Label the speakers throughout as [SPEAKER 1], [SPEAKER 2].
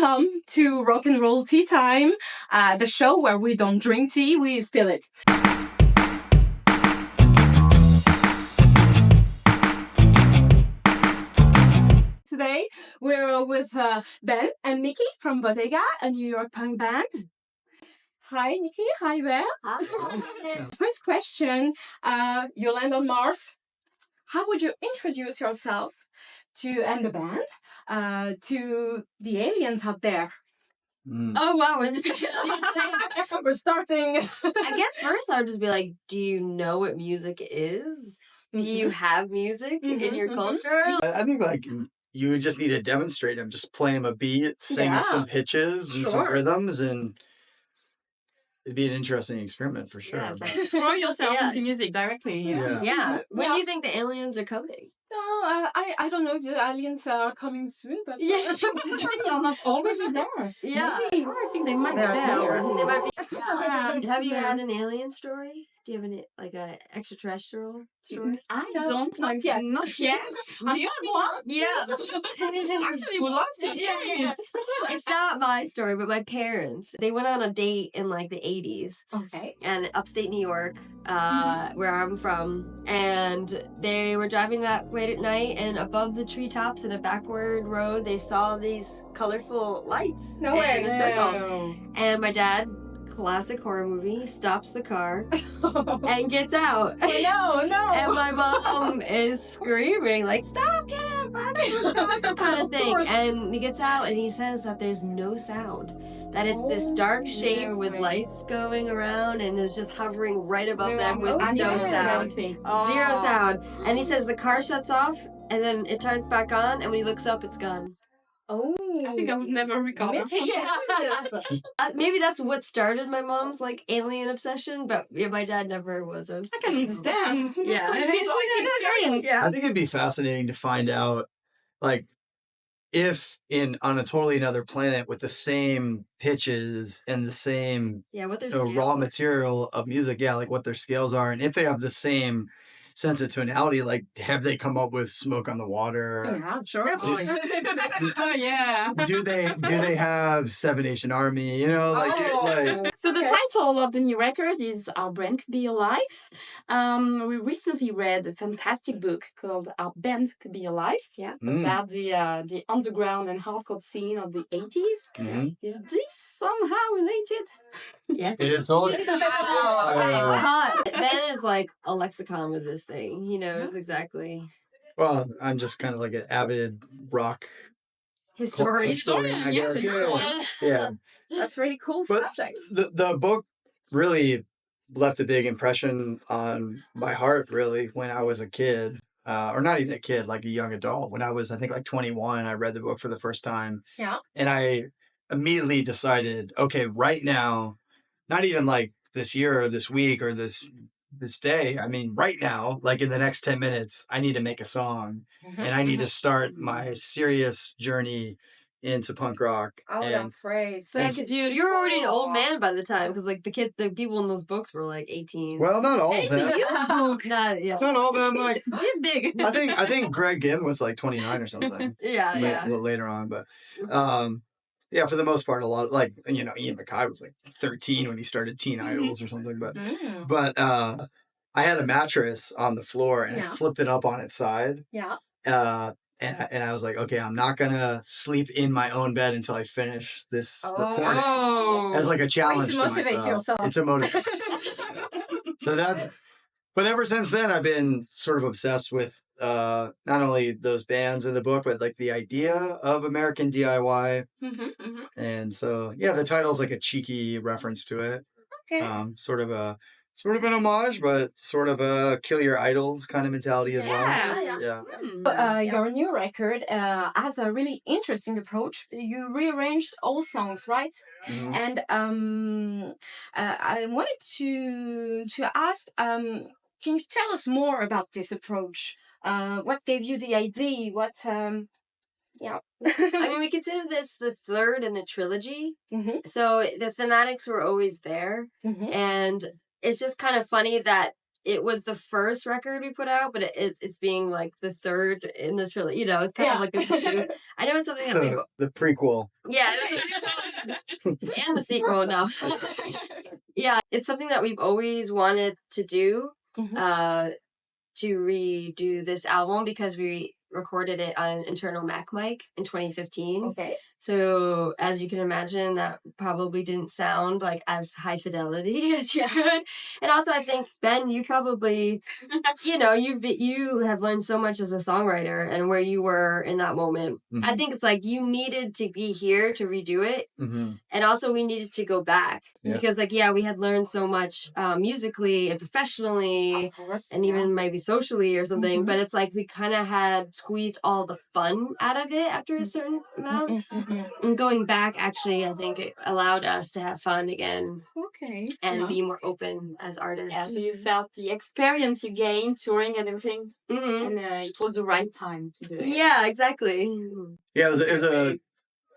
[SPEAKER 1] welcome to Rock and Roll Tea Time, the show where we don't drink tea, we spill it. Today, we're with Ben and Nikki from Bodega, a New York punk band. Hi, Nikki. Hi, Ben.
[SPEAKER 2] Hi.
[SPEAKER 1] First question, you land on Mars. How would you introduce yourself and the band to the aliens out there?
[SPEAKER 2] Oh, wow.
[SPEAKER 1] We're starting.
[SPEAKER 2] I guess first I would just be like, do you know what music is? Do you have music in your culture?
[SPEAKER 3] I think like you just need to demonstrate them. Just play them a beat, sing some pitches and some rhythms, and it'd be an interesting experiment for sure.
[SPEAKER 4] Yeah, like throw yourself into music directly.
[SPEAKER 2] Yeah. When do you think the aliens are coming?
[SPEAKER 1] No, I don't know if the aliens are coming soon, but
[SPEAKER 4] yeah, they are not already there.
[SPEAKER 2] Yeah,
[SPEAKER 4] maybe. I think they might be there.
[SPEAKER 2] They might be. Yeah. Have you had an alien story? Do you have an extraterrestrial story?
[SPEAKER 4] I don't. Not yet. Not yet. Do you have one?
[SPEAKER 2] Yeah.
[SPEAKER 4] Actually, would love to. Yeah.
[SPEAKER 2] It's not my story, but my parents. They went on a date in like the 80s.
[SPEAKER 1] Okay.
[SPEAKER 2] And upstate New York, where I'm from, and they were driving that late at night, and above the treetops in a backward road, they saw these colorful lights in a circle. And my dad, classic horror movie, stops the car and gets out.
[SPEAKER 1] Oh, no.
[SPEAKER 2] And my mom is screaming, like, stop, get out, kind of thing. And he gets out and he says that there's no sound. That it's this dark shape with lights going around and is just hovering right above them with no sound. Zero sound. And he says the car shuts off and then it turns back on, and when he looks up, it's gone.
[SPEAKER 1] Oh,
[SPEAKER 4] I think I would never recover.
[SPEAKER 2] Maybe that's what started my mom's like alien obsession, but my dad never was a.
[SPEAKER 4] I can understand.
[SPEAKER 2] Yeah,
[SPEAKER 4] experience.
[SPEAKER 2] Yeah,
[SPEAKER 3] I think it'd be fascinating to find out, like, if on a totally another planet with the same pitches and the same
[SPEAKER 2] what their
[SPEAKER 3] raw material of music, like what their scales are, and if they have the same sense of tonality, like have they come up with Smoke on the Water?
[SPEAKER 1] Yeah, sure.
[SPEAKER 3] Do they have Seven Nation Army?
[SPEAKER 4] So the title of the new record is Our Brand Could Be Your Life. We recently read a fantastic book called Our Band Could Be Your Life.
[SPEAKER 2] Yeah.
[SPEAKER 4] About the underground and hardcore scene of the 80s.
[SPEAKER 3] Mm-hmm.
[SPEAKER 4] Is this somehow related?
[SPEAKER 2] Yes.
[SPEAKER 3] It's all.
[SPEAKER 2] Ben is like a lexicon with this thing. He knows exactly.
[SPEAKER 3] Well, I'm just kind of like an avid rock
[SPEAKER 2] historian,
[SPEAKER 3] I guess. Yeah.
[SPEAKER 1] That's really cool subject.
[SPEAKER 3] The book really left a big impression on my heart, really, when I was a kid. Or not even a kid, like a young adult. When I was, I think, like 21, I read the book for the first time.
[SPEAKER 1] Yeah.
[SPEAKER 3] And I immediately decided, okay, right now, not even like this year or this week or this day. I mean, right now, like in the next 10 minutes, I need to make a song and I need to start my serious journey into punk rock.
[SPEAKER 1] Oh, that's great.
[SPEAKER 2] You were already an old man by the time, because like the people in those books were like 18.
[SPEAKER 3] Well, not all of them.
[SPEAKER 4] It's a huge book.
[SPEAKER 3] Not all of them. Like
[SPEAKER 4] it's this big.
[SPEAKER 3] I think Greg Ginn was like 29 or something.
[SPEAKER 2] Yeah.
[SPEAKER 3] A little later on, but for the most part, a lot of, like, Ian MacKaye was like 13 when he started Teen Idols or something. But I had a mattress on the floor and I flipped it up on its side.
[SPEAKER 1] Yeah.
[SPEAKER 3] And I was like, okay, I'm not gonna sleep in my own bed until I finish this recording. As like a challenge
[SPEAKER 1] to motivate yourself.
[SPEAKER 3] It's a motivation. But ever since then, I've been sort of obsessed with not only those bands in the book, but like the idea of American DIY. And so, the title's like a cheeky reference to it.
[SPEAKER 1] Okay.
[SPEAKER 3] Sort of an homage, but sort of a kill your idols kind of mentality as well. Yeah.
[SPEAKER 1] So, your new record has a really interesting approach. You rearranged all songs, right?
[SPEAKER 3] Mm-hmm.
[SPEAKER 1] And I wanted to ask, can you tell us more about this approach? What gave you the idea?
[SPEAKER 2] I mean, we consider this the third in a trilogy. So the thematics were always there. And it's just kind of funny that it was the first record we put out, but it's being like the third in the trilogy. It's kind of like a I know it's something that
[SPEAKER 3] the prequel.
[SPEAKER 2] Yeah, And the sequel, no. Yeah, it's something that we've always wanted to do, to redo this album because we recorded it on an internal Mac mic in 2015.
[SPEAKER 1] Okay.
[SPEAKER 2] So as you can imagine, that probably didn't sound like as high fidelity as you could. And also, I think Ben, you probably, you have learned so much as a songwriter and where you were in that moment.
[SPEAKER 3] Mhm.
[SPEAKER 2] I think it's like you needed to be here to redo it.
[SPEAKER 3] Mm-hmm.
[SPEAKER 2] And also we needed to go back
[SPEAKER 3] Yeah.
[SPEAKER 2] because we had learned so much musically and professionally,
[SPEAKER 1] Of course.
[SPEAKER 2] and even maybe socially or something. But it's like we kind of had squeezed all the fun out of it after a certain amount. And going back, actually, I think it allowed us to have fun again.
[SPEAKER 1] Okay.
[SPEAKER 2] And be more open as artists.
[SPEAKER 4] Yeah, so you felt the experience you gained touring and everything,
[SPEAKER 2] Mm-hmm.
[SPEAKER 4] and it was the right time to do it.
[SPEAKER 2] Yeah, exactly.
[SPEAKER 3] Yeah, it was a.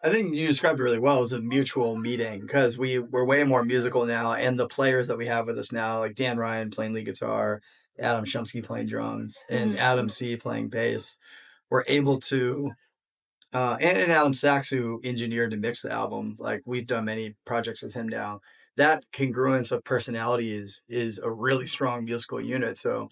[SPEAKER 3] I think you described it really well. It was a mutual meeting because we're way more musical now, and the players that we have with us now, like Dan Ryan playing lead guitar, Adam Shumsky playing drums, and Adam C playing bass, we're able to, and Adam Sachs who engineered and mixed the album. Like we've done many projects with him now. That congruence of personality is a really strong musical unit. So.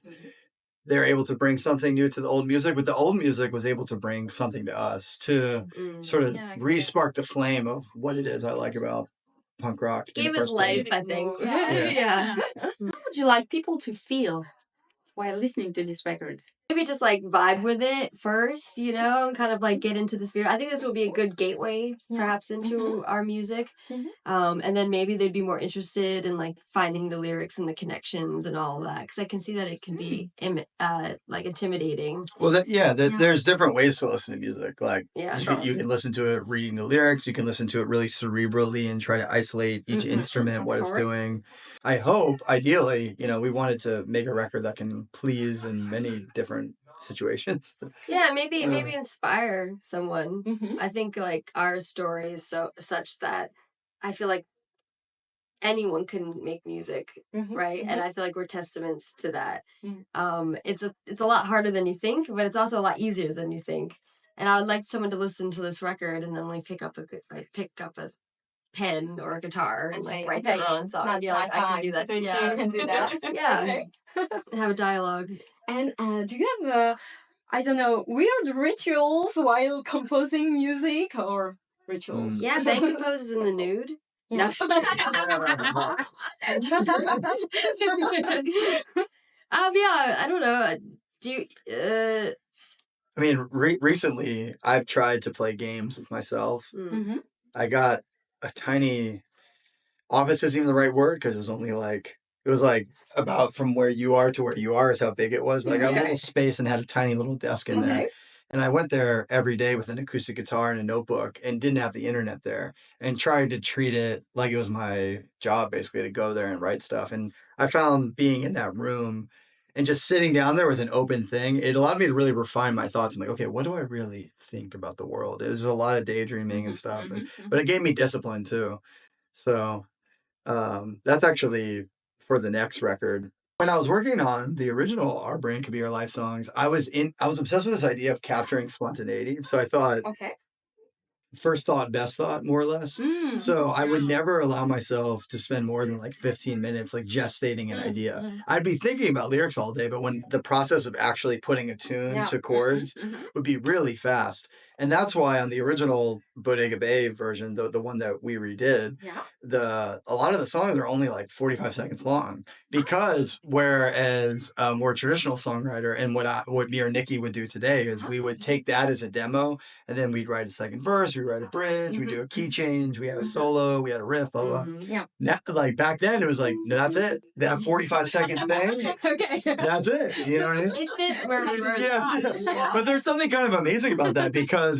[SPEAKER 3] They're able to bring something new to the old music, but the old music was able to bring something to us to sort of re-spark the flame of what it is I like about punk rock.
[SPEAKER 2] It gave us life, I think.
[SPEAKER 4] Yeah. How would you like people to feel while listening to this record?
[SPEAKER 2] Maybe just like vibe with it first, and kind of like get into the spirit. I think this will be a good gateway perhaps into our music. And then maybe they'd be more interested in like finding the lyrics and the connections and all of that. Because I can see that it can be like intimidating.
[SPEAKER 3] Well, there's different ways to listen to music. Like
[SPEAKER 2] sure.
[SPEAKER 3] you can listen to it reading the lyrics. You can listen to it really cerebrally and try to isolate each instrument, what it's doing. I hope, ideally, we wanted to make a record that can please in many different situations.
[SPEAKER 2] Yeah, maybe inspire someone. I think like our story is such that I feel like anyone can make music, right? And I feel like we're testaments to that. It's a lot harder than you think, but it's also a lot easier than you think. And I would like someone to listen to this record and then like pick up a pen or a guitar and like write their own songs. I can do that.
[SPEAKER 1] You can do that.
[SPEAKER 2] Yeah. Have a dialogue.
[SPEAKER 1] And do you have weird rituals while composing music or rituals?
[SPEAKER 2] Yeah, Ben composes in the nude.
[SPEAKER 1] Yeah.
[SPEAKER 2] No, I don't know. Do you?
[SPEAKER 3] I mean, recently I've tried to play games with myself. I got a tiny office isn't even the right word because it was like about from where you are to where you are is how big it was. But I got a little space and had a tiny little desk in there. And I went there every day with an acoustic guitar and a notebook and didn't have the internet there and tried to treat it like it was my job, basically, to go there and write stuff. And I found being in that room and just sitting down there with an open thing, it allowed me to really refine my thoughts. I'm like, okay, what do I really think about the world? It was a lot of daydreaming and stuff, but it gave me discipline too. So that's actually for the next record. When I was working on the original Our Brain Could Be Our Life songs, I was obsessed with this idea of capturing spontaneity. So I thought, first thought, best thought, more or less. So I would never allow myself to spend more than like 15 minutes like gestating an idea. I'd be thinking about lyrics all day, but when the process of actually putting a tune to chords would be really fast. And that's why on the original Bodega Bay version, the one that we redid, a lot of the songs are only like 45 seconds long, because whereas a more traditional songwriter and what me or Nikki would do today is we would take that as a demo and then we'd write a second verse, we write a bridge, we do a key change, we had a solo, we had a riff, blah, blah. Now, like back then it was like, no, that's it. That 45-second thing. That's it. You know what I mean?
[SPEAKER 2] It fits where we were.
[SPEAKER 3] But there's something kind of amazing about that because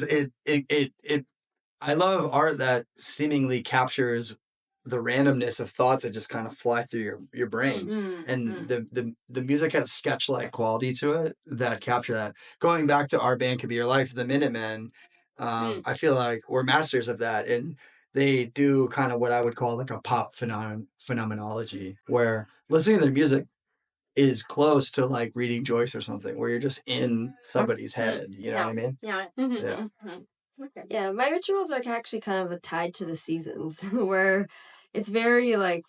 [SPEAKER 3] I love art that seemingly captures the randomness of thoughts that just kind of fly through your brain. And the music has sketch-like quality to it that capture that. Going back to Our Band Could Be Your Life, the Minutemen, I feel like we're masters of that. And they do kind of what I would call like a pop phenomenology, where listening to their music is close to like reading Joyce or something, where you're just in somebody's head. You know what I mean?
[SPEAKER 1] Okay.
[SPEAKER 2] Yeah, my rituals are actually kind of tied to the seasons, where it's very like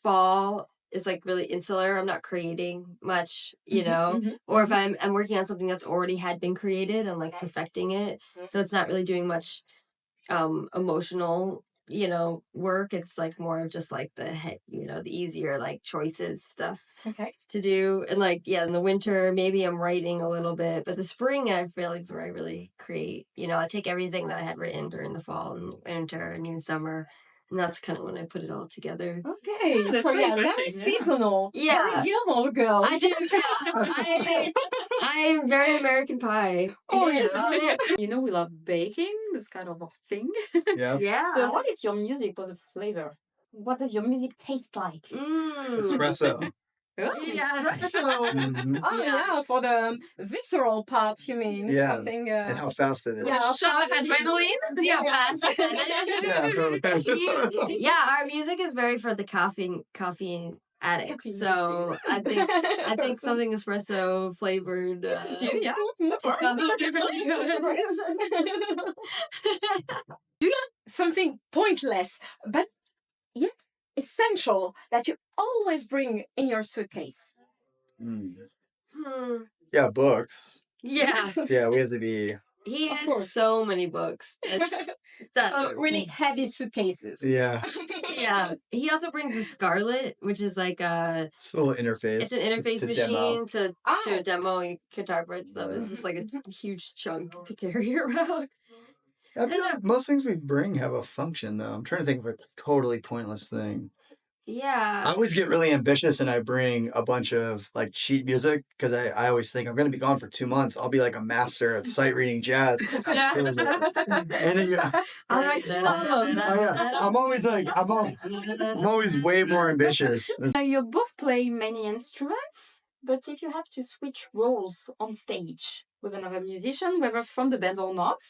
[SPEAKER 2] fall is like really insular. I'm not creating much, you know, or if I'm working on something that's already had been created and like perfecting it, so it's not really doing much emotional, you know, work. It's like more of just like the head, you know, the easier like choices stuff
[SPEAKER 1] Okay.
[SPEAKER 2] to do. And like, yeah, in the winter, maybe I'm writing a little bit, but the spring, I feel like is where I really create. You know, I take everything that I had written during the fall and winter and even summer, and that's kind of when I put it all together.
[SPEAKER 1] Okay.
[SPEAKER 4] That's
[SPEAKER 1] So
[SPEAKER 4] so
[SPEAKER 1] yeah, very
[SPEAKER 4] interesting, yeah.
[SPEAKER 1] seasonal.
[SPEAKER 2] Yeah.
[SPEAKER 1] Very Gilmore Girls.
[SPEAKER 2] I do, yeah. I'm very American Pie.
[SPEAKER 1] Oh yeah.
[SPEAKER 4] You know, we love baking. That's kind of a thing.
[SPEAKER 3] Yeah.
[SPEAKER 2] Yeah.
[SPEAKER 4] So, what if your music was a flavor? What does your music taste like?
[SPEAKER 3] Espresso.
[SPEAKER 2] Yeah.
[SPEAKER 3] Mhm.
[SPEAKER 1] Oh yeah, for the visceral part, you mean?
[SPEAKER 3] Yeah.
[SPEAKER 1] Something.
[SPEAKER 3] And how fast it is.
[SPEAKER 1] Yeah,
[SPEAKER 4] Shot of adrenaline.
[SPEAKER 2] See how fast I said
[SPEAKER 3] Yeah,
[SPEAKER 2] it? Yeah, our music is very for the caffeine addicts.
[SPEAKER 1] Caffeine
[SPEAKER 2] So I think something espresso flavored.
[SPEAKER 4] It's you, yeah.
[SPEAKER 1] Of course. Do you have something pointless but yet essential that you always bring in your suitcase?
[SPEAKER 3] Mm.
[SPEAKER 2] Hmm.
[SPEAKER 3] Yeah, books.
[SPEAKER 2] Yeah,
[SPEAKER 3] Yeah, we have to be.
[SPEAKER 2] he
[SPEAKER 1] Of
[SPEAKER 2] has
[SPEAKER 1] course.
[SPEAKER 2] so many books. That's
[SPEAKER 1] Really heavy suitcases.
[SPEAKER 3] Yeah,
[SPEAKER 2] Yeah, he also brings a Scarlet, which is like a
[SPEAKER 3] it's a little interface.
[SPEAKER 2] it's an interface
[SPEAKER 3] to demo.
[SPEAKER 2] machine to
[SPEAKER 1] Ah.
[SPEAKER 2] demo your guitar part stuff. It's just like a huge chunk to carry around.
[SPEAKER 3] I feel like most things we bring have a function, though. I'm trying to think of a totally pointless thing. I
[SPEAKER 2] Yeah.
[SPEAKER 3] always get really ambitious and I bring a bunch of like sheet music because I always think I'm going to be gone for 2 months. I'll be like a master at sight reading jazz. And then, yeah,
[SPEAKER 1] I like swallows.
[SPEAKER 3] I'm always like, I'm always way more ambitious.
[SPEAKER 4] You both play many instruments, but if you have to switch roles on stage with another musician, whether from the band or not,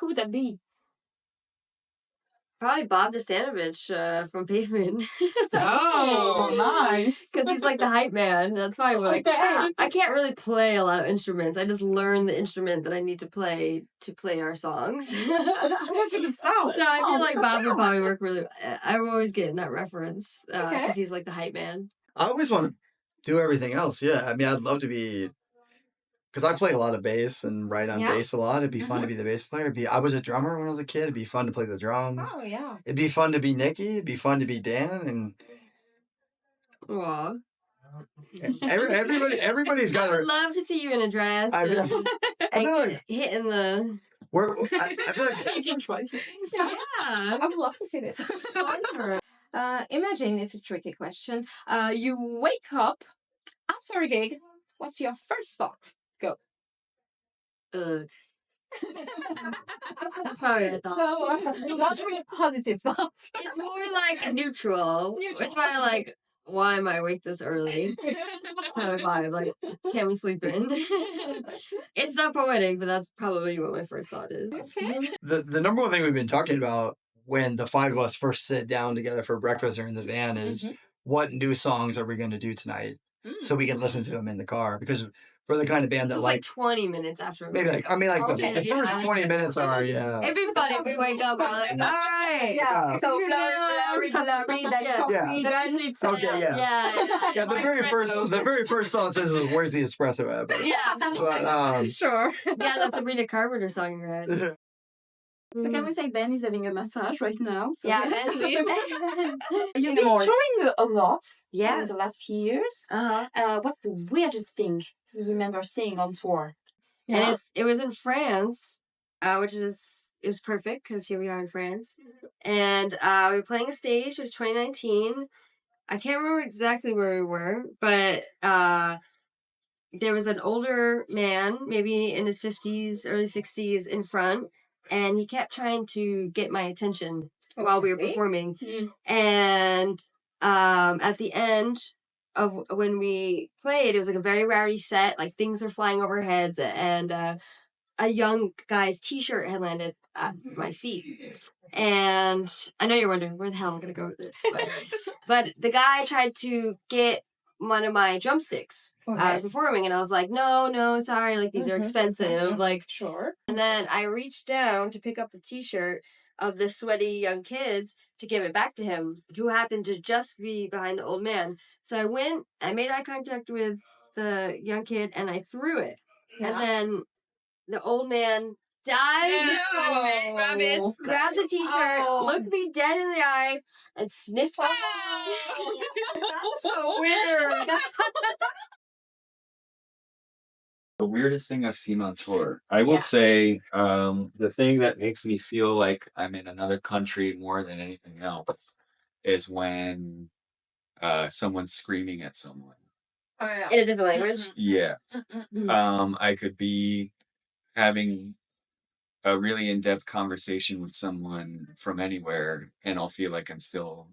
[SPEAKER 4] who would that be?
[SPEAKER 2] Probably Bob Nastanovich from Pavement.
[SPEAKER 4] Oh, nice.
[SPEAKER 2] Because he's like the hype man. That's probably what I can't really play a lot of instruments. I just learn the instrument that I need to play our songs.
[SPEAKER 1] That's a good start.
[SPEAKER 2] So I feel like Bob would probably work really. I'm always getting that reference because he's like the hype man.
[SPEAKER 3] I always want to do everything else. Yeah. I mean, I'd love to be, because I play a lot of bass and write on bass a lot. It'd be fun to be the bass player. I was a drummer when I was a kid. It'd be fun to play the drums.
[SPEAKER 1] Oh yeah.
[SPEAKER 3] It'd be fun to be Nikki. It'd be fun to be Dan. And
[SPEAKER 2] Aw.
[SPEAKER 3] everybody's got
[SPEAKER 2] I
[SPEAKER 3] a.
[SPEAKER 2] would love to see you in a dress.
[SPEAKER 3] I
[SPEAKER 2] and
[SPEAKER 3] feel like
[SPEAKER 2] hitting the.
[SPEAKER 3] I feel like
[SPEAKER 4] You can try a few things.
[SPEAKER 2] Yeah.
[SPEAKER 1] I would love to see this. Imagine it's a tricky question. You wake up after a gig. What's your first thought? Go.
[SPEAKER 2] Ugh. That's probably what I thought.
[SPEAKER 1] So, not really positive thoughts.
[SPEAKER 2] It's more like neutral. It's probably like, why am I awake this early? Kind of vibe. Like, can we sleep in? It's not poetic, but that's probably what my first thought is.
[SPEAKER 1] Okay.
[SPEAKER 3] the number one thing we've been talking about when the five of us first sit down together for breakfast or in the van is what new songs are we going to do tonight so we can listen to them in the car, because we're the kind of band
[SPEAKER 2] This
[SPEAKER 3] that
[SPEAKER 2] is like 20 minutes after.
[SPEAKER 3] maybe like I mean like
[SPEAKER 1] Okay,
[SPEAKER 3] the first 20 minutes are
[SPEAKER 2] It'd be funny if we wake up and we're like, all right.
[SPEAKER 1] Yeah. So blurry, that
[SPEAKER 2] Yeah.
[SPEAKER 1] coffee, guys.
[SPEAKER 3] Okay, yeah.
[SPEAKER 2] Yeah.
[SPEAKER 3] The very first thought is where's the espresso at? But,
[SPEAKER 2] Yeah.
[SPEAKER 3] but
[SPEAKER 1] Sure.
[SPEAKER 2] Yeah, that's a Sabrina Carpenter song in your head.
[SPEAKER 4] So can we say Ben is having a massage right now? So
[SPEAKER 2] Yeah,
[SPEAKER 4] we have to
[SPEAKER 2] Ben.
[SPEAKER 4] leave. You've been
[SPEAKER 1] More.
[SPEAKER 4] touring a lot
[SPEAKER 2] Yeah.
[SPEAKER 4] in the last few years.
[SPEAKER 2] Uh-huh.
[SPEAKER 4] What's the weirdest thing you remember seeing on tour?
[SPEAKER 2] And it was in France, which it was perfect because here we are in France. And we were playing a stage. It was 2019. I can't remember exactly where we were, but there was an older man, maybe in his 50s, early 60s, in front, and he kept trying to get my attention while we were performing. And at the end of when we played, it was like a very rowdy set, like things were flying over our heads, and a young guy's t-shirt had landed at my feet. And I know you're wondering where the hell I'm gonna go with this, but the guy tried to get one of my drumsticks. I was performing, and I was like, no, sorry, like these are expensive, like.
[SPEAKER 1] Sure.
[SPEAKER 2] And then I reached down to pick up the T-shirt of the sweaty young kids to give it back to him, who happened to just be behind the old man. So I went, I made eye contact with the young kid, and I threw it. And then the old man dived
[SPEAKER 1] No.
[SPEAKER 2] grabbed the T-shirt, looked me dead in the eye, and sniffed it.
[SPEAKER 1] That's so weird.
[SPEAKER 5] The weirdest thing I've seen on tour. I will say the thing that makes me feel like I'm in another country more than anything else is when someone's screaming at someone.
[SPEAKER 1] Oh, yeah.
[SPEAKER 2] In a different language.
[SPEAKER 5] Yeah. I could be having a really in-depth conversation with someone from anywhere, and I'll feel like I'm still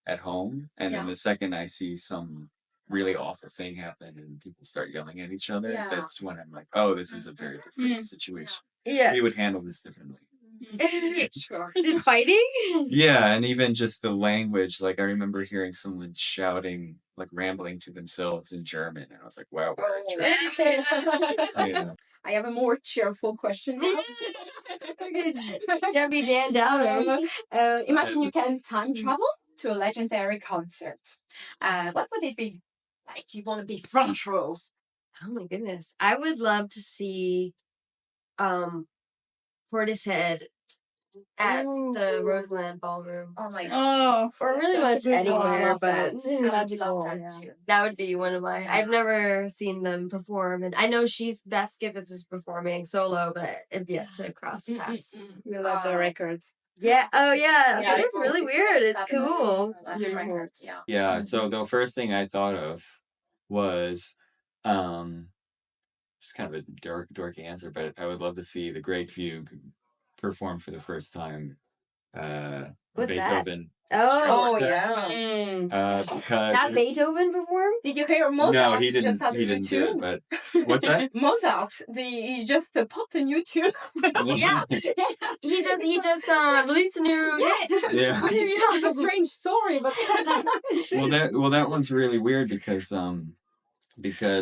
[SPEAKER 5] at home. And then the second I see some really awful thing happen and people start yelling at each other, that's when I'm like, oh, this is a very different situation.
[SPEAKER 2] Yeah.
[SPEAKER 5] We would handle this differently.
[SPEAKER 1] Sure.
[SPEAKER 2] Fighting?
[SPEAKER 5] Yeah, and even just the language. Like, I remember hearing someone shouting, like rambling to themselves in German, and I was like, wow, what a trip. Yeah.
[SPEAKER 1] I have a more cheerful question now.
[SPEAKER 2] Debbie Dan Downer.
[SPEAKER 1] Imagine you can time travel to a legendary concert. What would it be like? You want to be front row?
[SPEAKER 2] Oh my goodness. I would love to see Portishead at the Roseland Ballroom.
[SPEAKER 1] Oh my god.
[SPEAKER 4] Oh,
[SPEAKER 2] Or really much anywhere, but
[SPEAKER 1] magical.
[SPEAKER 2] that would be one of my. I've never seen them perform, and I know Beth Giffens is performing solo, but I've yet to cross paths.
[SPEAKER 4] we love the record.
[SPEAKER 2] Yeah. Oh yeah.
[SPEAKER 1] Yeah,
[SPEAKER 2] That was really weird. It's cool.
[SPEAKER 1] Record. Yeah.
[SPEAKER 5] Yeah, so the first thing I thought of was it's kind of a dorky answer, but I would love to see the Great Fugue perform for the first time.
[SPEAKER 2] What's
[SPEAKER 5] Beethoven.
[SPEAKER 2] Oh
[SPEAKER 1] yeah.
[SPEAKER 5] Because
[SPEAKER 2] Not Beethoven perform?
[SPEAKER 1] Did you hear Mozart?
[SPEAKER 5] no, he didn't.
[SPEAKER 1] Just had
[SPEAKER 5] He
[SPEAKER 1] a new
[SPEAKER 5] didn't do
[SPEAKER 1] tune?
[SPEAKER 5] it. But what's that?
[SPEAKER 1] Mozart. He just popped a new tune.
[SPEAKER 2] Yeah. He just released a new.
[SPEAKER 5] Yeah.
[SPEAKER 1] It's a strange story, but
[SPEAKER 5] Well, that one's really weird because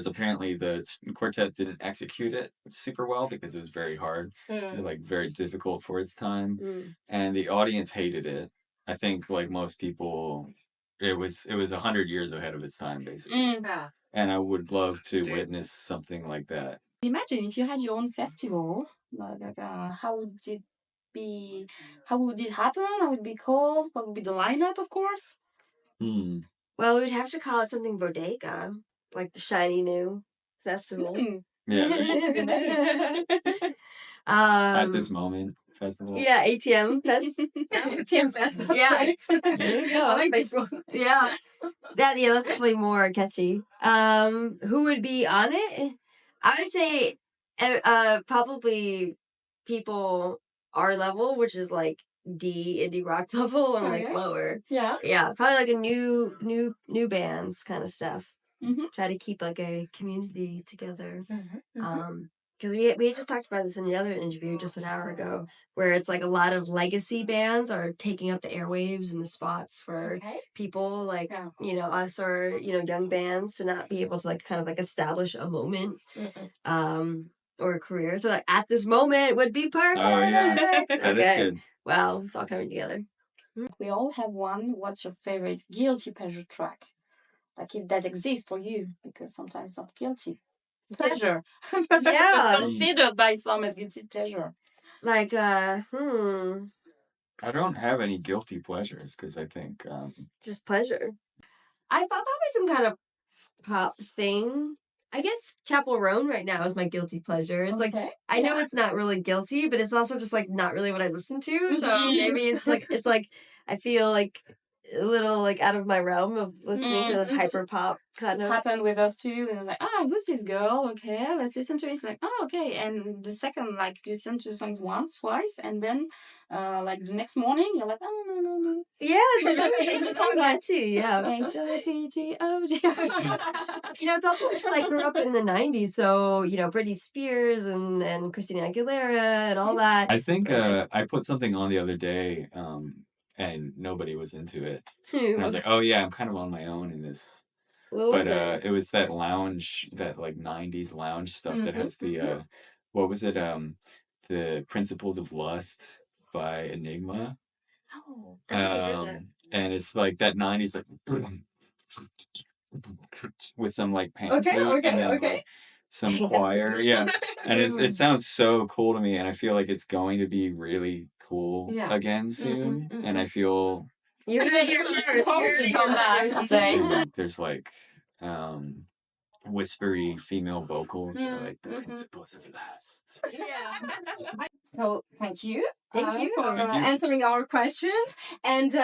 [SPEAKER 5] apparently the quartet didn't execute it super well because it was very hard. It was like very difficult for its time, and the audience hated it. I think, like most people, it was 100 years ahead of its time, basically. And I would love to witness something like that.
[SPEAKER 4] Imagine if you had your own festival. How would it be? How would it happen? How would it be called? What would be the lineup? Of course.
[SPEAKER 2] Well, we'd have to call it something Bodega, like the shiny new festival.
[SPEAKER 5] Yeah. At this moment, festival.
[SPEAKER 2] Yeah, ATM Fest.
[SPEAKER 1] ATM Fest. That's right.
[SPEAKER 2] There you go.
[SPEAKER 1] I like this one.
[SPEAKER 2] Yeah. That's definitely more catchy. Who would be on it? I would say probably people our level, which is like D indie rock level, and like lower.
[SPEAKER 1] Yeah.
[SPEAKER 2] Yeah, probably like a new bands kind of stuff. Try to keep like a community together. Because we had just talked about this in the other interview just an hour ago, where it's like a lot of legacy bands are taking up the airwaves and the spots for people like us or young bands to not be able to like kind of like establish a moment or a career. So like at this moment would be perfect.
[SPEAKER 5] Oh yeah, that is good.
[SPEAKER 2] Well, it's all coming together.
[SPEAKER 4] We all have one. What's your favorite guilty pleasure track? Like if that exists for you, because sometimes it's not guilty. Pleasure.
[SPEAKER 2] Yeah.
[SPEAKER 4] Considered by some as guilty pleasure.
[SPEAKER 2] Like,
[SPEAKER 5] I don't have any guilty pleasures because I think
[SPEAKER 2] just pleasure. I thought that was some kind of pop thing. I guess Chapel Roan right now is my guilty pleasure. It's like, I know it's not really guilty, but it's also just like not really what I listen to. So maybe it's like, I feel like a little like out of my realm of listening to this hyper pop kind of.
[SPEAKER 4] It happened with us too, and it's like, who's this girl? Okay, let's listen to it. It's like, okay, and the second, like, you listen to the songs once, twice, and then, like the next morning, you're like, no.
[SPEAKER 2] Yeah, it's so catchy. Yeah,
[SPEAKER 4] like G-O-G-O-G.
[SPEAKER 2] It's also I grew up in the '90s, so Britney Spears and Christina Aguilera and all that.
[SPEAKER 5] I think I put something on the other day. And nobody was into it. And I was like, oh yeah, I'm kind of on my own in this
[SPEAKER 2] What was
[SPEAKER 5] It was that lounge, that like 90s lounge stuff that has the what was it? The Principles of Lust by Enigma.
[SPEAKER 2] Oh, I never heard that.
[SPEAKER 5] And it's like that 90s like with some like pan
[SPEAKER 1] Okay,
[SPEAKER 5] flute
[SPEAKER 1] okay,
[SPEAKER 5] and then
[SPEAKER 1] okay.
[SPEAKER 5] like some choir. Yeah. And it sounds so cool to me, and I feel like it's going to be really cool
[SPEAKER 1] Yeah.
[SPEAKER 5] again soon. And I feel
[SPEAKER 2] You're gonna hear first. You're gonna
[SPEAKER 4] Come back
[SPEAKER 2] hear first.
[SPEAKER 4] today.
[SPEAKER 5] there's like whispery female vocals that are like the
[SPEAKER 1] Mhm.
[SPEAKER 5] principles of lust.
[SPEAKER 2] Yeah.
[SPEAKER 1] So thank you.
[SPEAKER 2] Thank you.
[SPEAKER 1] For
[SPEAKER 5] Thank you.
[SPEAKER 1] answering our questions. And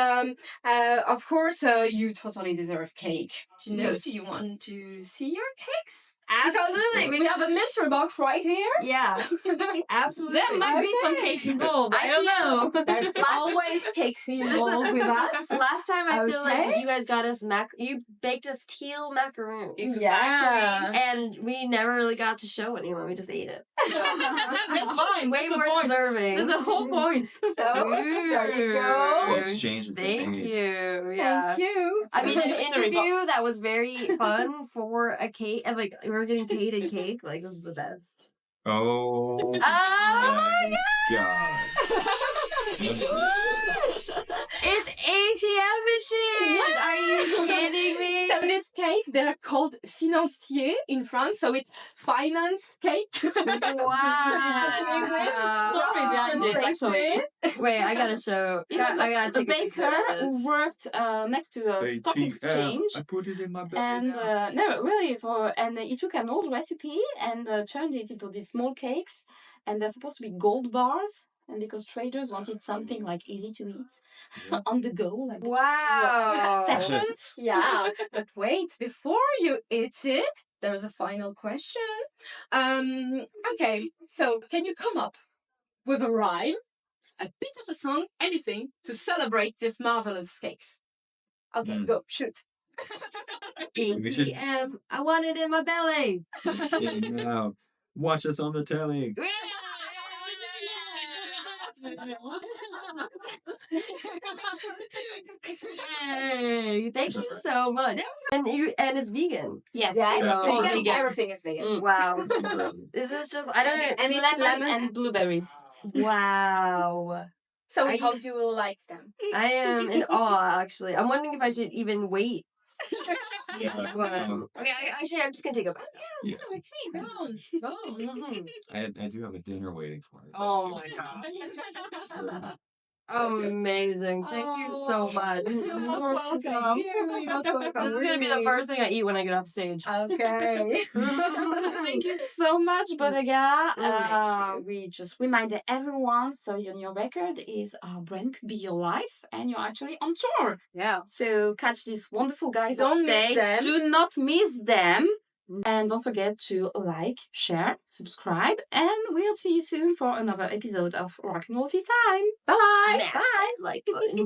[SPEAKER 1] of course, you totally deserve cake. Do you want to see your cakes?
[SPEAKER 2] Absolutely.
[SPEAKER 1] We have a mystery box right here.
[SPEAKER 2] Yeah. Absolutely.
[SPEAKER 4] There might be some cake involved. I don't know.
[SPEAKER 1] There's always cakes involved with us.
[SPEAKER 2] Last time I feel like
[SPEAKER 1] Okay.
[SPEAKER 2] you guys got us you baked us teal macaroons.
[SPEAKER 4] Yeah.
[SPEAKER 2] And we never really got to show anyone. We just ate it. So,
[SPEAKER 4] That's fine.
[SPEAKER 2] way
[SPEAKER 4] That's the
[SPEAKER 2] more
[SPEAKER 4] point.
[SPEAKER 2] deserving.
[SPEAKER 4] That's the whole point.
[SPEAKER 1] So there you go.
[SPEAKER 5] Exchange is
[SPEAKER 2] Thank
[SPEAKER 5] advantage.
[SPEAKER 2] you. Yeah.
[SPEAKER 1] Thank you.
[SPEAKER 2] I mean, an
[SPEAKER 4] Mystery
[SPEAKER 2] interview
[SPEAKER 4] box.
[SPEAKER 2] that was very fun for a cake, and like we were getting paid in cake. Like it was the best.
[SPEAKER 5] Oh
[SPEAKER 2] Oh my
[SPEAKER 5] God.
[SPEAKER 2] It's ATM machines! Are you kidding me?
[SPEAKER 1] So this cake, they're called financier in France, so it's finance cake.
[SPEAKER 2] Wow.
[SPEAKER 4] Sorry behind it, actually.
[SPEAKER 2] Wait, I gotta show.
[SPEAKER 4] It was
[SPEAKER 2] I gotta
[SPEAKER 4] a
[SPEAKER 2] take a picture
[SPEAKER 4] baker
[SPEAKER 2] of this.
[SPEAKER 4] who worked next to a stock exchange.
[SPEAKER 5] I put it in my
[SPEAKER 4] And no, really, he took an old recipe and turned it into these small cakes, and they're supposed to be gold bars. And because traders wanted something like easy to eat on the go, like
[SPEAKER 2] Wow.
[SPEAKER 4] sessions.
[SPEAKER 1] Yeah, but wait, before you eat it, there's a final question. Okay, so can you come up with a rhyme, a bit of a song, anything to celebrate this marvelous cakes? Okay, go, shoot.
[SPEAKER 2] ATM, I want it in my belly.
[SPEAKER 5] Now, watch us on the telly.
[SPEAKER 2] Yay! Thank you so much. And it's vegan.
[SPEAKER 4] Yes,
[SPEAKER 1] Yeah,
[SPEAKER 4] it's
[SPEAKER 1] it's
[SPEAKER 4] all
[SPEAKER 1] vegan.
[SPEAKER 4] vegan.
[SPEAKER 1] Everything is vegan.
[SPEAKER 2] Wow. This is just I don't know.
[SPEAKER 4] And
[SPEAKER 1] it's
[SPEAKER 4] lemon
[SPEAKER 1] lemon
[SPEAKER 4] and blueberries.
[SPEAKER 2] Wow.
[SPEAKER 1] So we
[SPEAKER 2] I-
[SPEAKER 1] hope you will like them.
[SPEAKER 2] I am in awe. Actually, I'm wondering if I should even wait. What? Okay, I'm just gonna take a bite.
[SPEAKER 5] Yeah.
[SPEAKER 1] Okay, go on. Go on.
[SPEAKER 2] Mhm.
[SPEAKER 5] I do have a dinner waiting for us.
[SPEAKER 2] Oh my god. Amazing. Thank you so much.
[SPEAKER 1] You're most welcome. You're most welcome.
[SPEAKER 2] This is gonna be the first thing I eat when I get off stage.
[SPEAKER 1] Okay.
[SPEAKER 4] Thank you so much, Bodega.
[SPEAKER 1] Thank
[SPEAKER 4] We just reminded everyone, so your new record is Our Brand Could Be Your Life, and you're actually on tour.
[SPEAKER 2] Yeah.
[SPEAKER 4] So catch these wonderful guys
[SPEAKER 1] Don't
[SPEAKER 4] on
[SPEAKER 1] miss
[SPEAKER 4] stage.
[SPEAKER 1] them.
[SPEAKER 4] Do not miss them. And don't forget to like, share, subscribe, and we'll see you soon for another episode of Rock and Roll Tea Time. Bye!
[SPEAKER 2] Smash that like button.